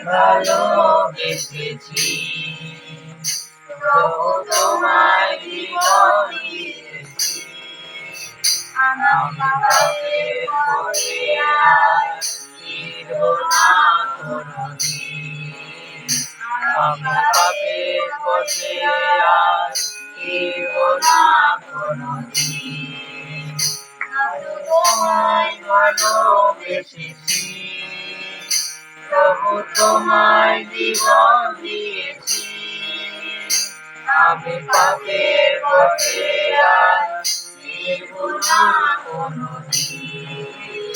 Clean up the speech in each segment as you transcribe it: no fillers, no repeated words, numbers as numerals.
ভালোবেসেছি। প্রভু তোমায় জীবন দিয়েছি। আমি পাপের পথে আর ফিরব না কোনদিন। আমি পাপের পথে আর ফিরব না কোনদিন। আমি তোমায় ভালোবেসেছি। প্রভু তোমায় জীবন দিয়েছি। আমি পাপের পথে আর ফিরব না কোনদিন।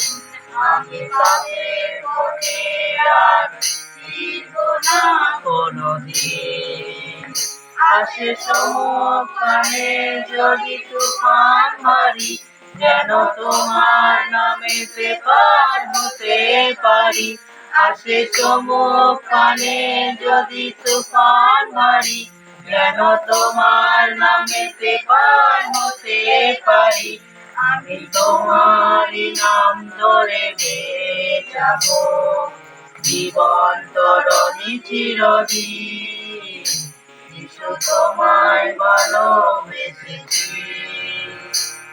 আমি পাপের পথে আর ফিরব না কোনদিন। আসে সমকালে যদি তুফান ভারী, যেন তোমার নামেতে পার হতে পারি। আসে সমকালে যদি তুফান ভারী, যেন তোমার নামেতে পার হতে পারি। আমি তোমারই নাম ধরে গেয়ে যাব জীবন তরণী চিরদিন। যিশু তোমায় ভালোবেসেছি।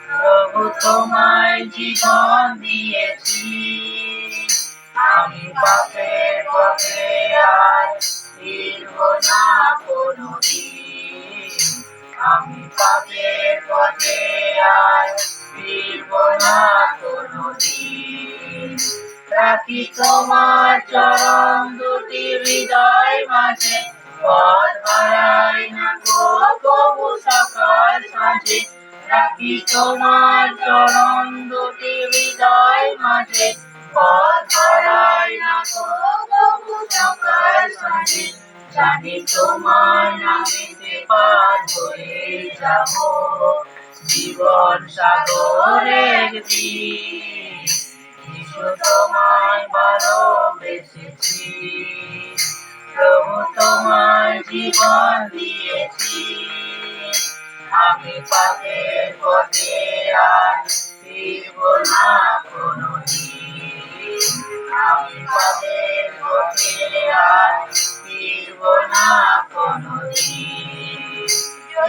প্রভু তোমায় জীবন দিয়েছি। আমি পাপের পথে আর ফিরব না কোনদিন। আমি পাপের পথে আর ফিরব না কোনদিন। রাখি তোমার চরণ দুটি হৃদয় মাঝে, পথ হারাই না প্রভু সকাল সাঁঝে। রাখি তোমার চরণ দুটি হৃদয় মাঝে, পথ হারাই না প্রভু সকাল সাঁঝে। জানি তোমার নামেতে পার হয়ে যাব জীবন সাগরে একদিন। যিশু তোমায় ভালোবেসেছি। প্রভু তোমায় জীবন দিয়েছি। আমি পাপের পথে আর ফিরব না কোনদিন। আমি পাপের পথে আর ফিরব না কোনদিন।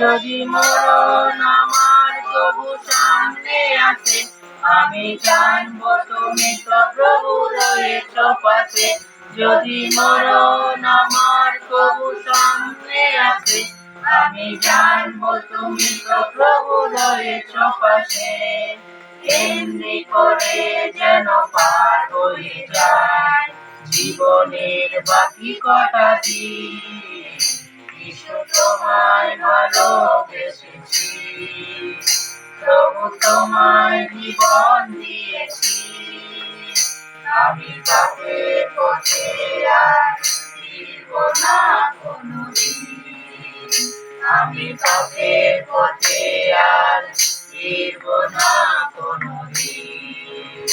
যদি মরণ আমার প্রভু সামনে আসে, আমি জানবো তুমি তো প্রভু রয়েছ পাশে। যদি মরণ আমার প্রভু সামনে আসে, আমি জানবো তুমি তো প্রভু রয়েছ পাশে। এমনি করে যেন পার হয়ে যায় জীবনের বাকি কটা দিন। যিশু তোমায় ভালোবেসেছি। প্রভু তোমায় জীবন দিয়েছি। আমি পাপের পথে আর ফিরব না কোনদিন। আমি পাপের পথে আর ফিরব না কোনদিন।